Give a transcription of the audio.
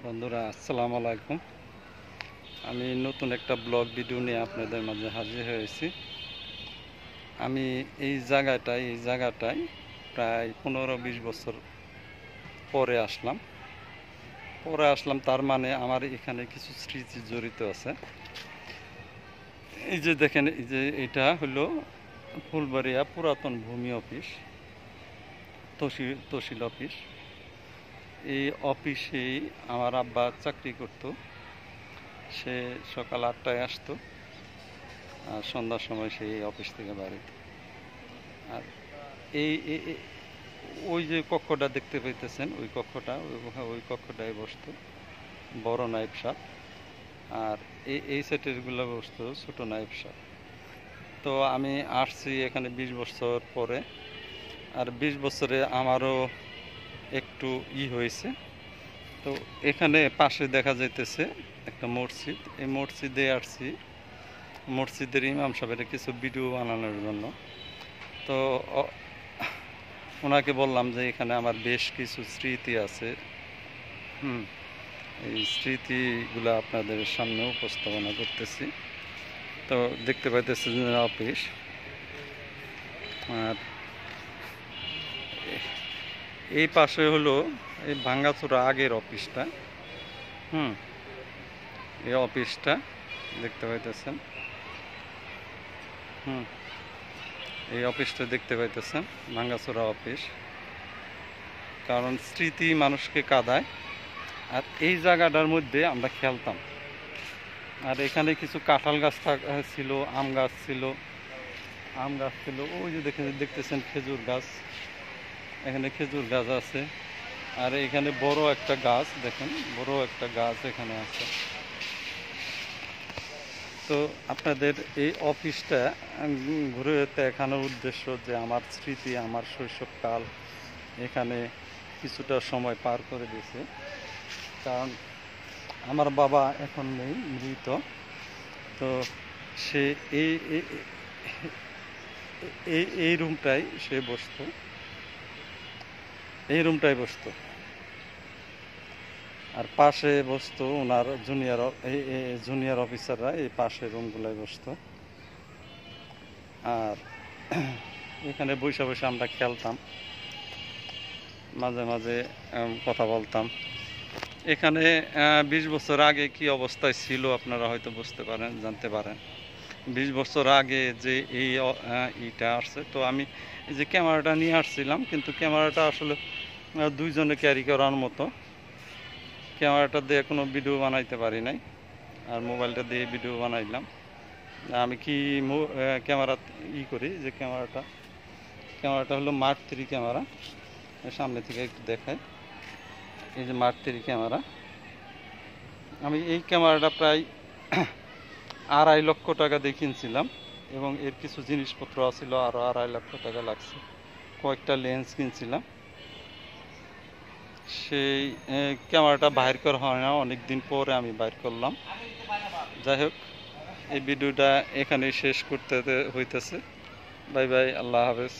বন্ধুরা আসসালামু আলাইকুম। আমি নতুন একটা ব্লগ ভিডিও নিয়ে আপনাদের মাঝে হাজির হয়েছি। আমি এই জায়গাটায় প্রায় 15-20 বছর পরে আসলাম তার মানে আমার এখানে কিছু স্মৃতি জড়িত আছে। এই যে দেখেন, এই যে এটা হলো ফুলবাড়িয়া পুরাতন ভূমি অফিস, তহসিল অফিস। এই অফিসেই আমার আব্বা চাকরি করতো। সে সকাল 8টায় আসতো আর সন্ধ্যার সময় সেই অফিস থেকে বাড়িতে। আর এই এই- এই- ওই যে কক্ষটা দেখতে পাইতেছেন, ওই কক্ষটায় বসতো বড় নায়েব সাহেব। আর এই সেটের গুলো বসতো ছোট নায়েব সাহেব। তো আমি আসছি এখানে 20 বছর পরে। আর 20 বছরে আমারও একটু হয়েছে। তো এখানে পাশে দেখা যাইতেছে একটা মসজিদ। এই মসজিদে আসছি মসজিদের ইমাম সাহেবের কিছু ভিডিও বানানোর জন্য। তো ওনাকে বললাম যে এখানে আমার বেশ কিছু স্মৃতি আছে। হুম এই স্মৃতিগুলো আপনাদের সামনে উপস্থাপনা করতেছি। তো দেখতে পাইতেছেন অফিস। আর এই পাশে হলো এই ভাঙ্গাচোরা আগের অফিসটা। হুম এই অফিসটা দেখতে পাইতেছেন। হুম এই অফিসটা দেখতে পাইতেছেন, ভাঙ্গাচোরা অফিস। কারণ স্মৃতি মানুষকে কাঁদায়। আর এই জায়গাটার মধ্যে আমরা খেলতাম। আর এখানে কিছু কাঁঠাল গাছ ছিল, আম গাছ ছিল। ওই যে দেখতেছেন খেজুর গাছ, এখানে খেজুর গাছ আছে। আর এখানে বড় একটা গাছ, দেখেন বড় একটা গাছ এখানে আছে। তো আপনাদের এই অফিসটা ঘুরে দেখানোর উদ্দেশ্য যে আমার স্মৃতি, আমার শৈশবকাল এখানে কিছুটা সময় পার করে দিয়েছে। কারণ আমার বাবা এখন নেই, মৃত। তো সে এই এই এই এই রুমটাই সে বসতো, এই রুমটাই বসতো। আর পাশে বসতো ওনার জুনিয়র অফিসাররা, এই পাশে রুমগুলোয় বসতো। আর এখানে বসে বসে আমরা খেলতাম, মাঝে মাঝে কথা বলতাম। এখানে 20 বছর আগে কি অবস্থায় ছিল আপনারা হয়তো বুঝতে পারেন, জানতে পারেন। 20 বছর আগে যে ইটা আসছে, তো আমি এই যে ক্যামেরাটা নিয়ে আসছিলাম, কিন্তু ক্যামেরাটা আসলে দুইজনে ক্যারি করার মতো। ক্যামেরাটা দিয়ে কোনো ভিডিও বানাইতে পারি নাই, আর মোবাইলটা দিয়ে ভিডিও বানাইলাম। আমি কি ক্যামেরা করি যে ক্যামেরাটা হলো মার্ক 3 ক্যামেরা। সামনে থেকে একটু দেখাই, এই যে মার্ক 3 ক্যামেরা। আমি এই ক্যামেরাটা প্রায় 2.5 লক্ষ টাকা দিয়ে কিনছিলাম, এবং এর কিছু জিনিসপত্র আছিল, আরও 2.5 লক্ষ টাকা লাগছে। কয়েকটা লেন্স কিনছিলাম। সেই ক্যামেরাটা বাইর করা হয় না, অনেক দিন পরে আমি বাইর করলাম। যাই হোক, এই ভিডিওটা এখানেই শেষ করতে হইতেছে। বাই বাই, আল্লাহ হাফেজ।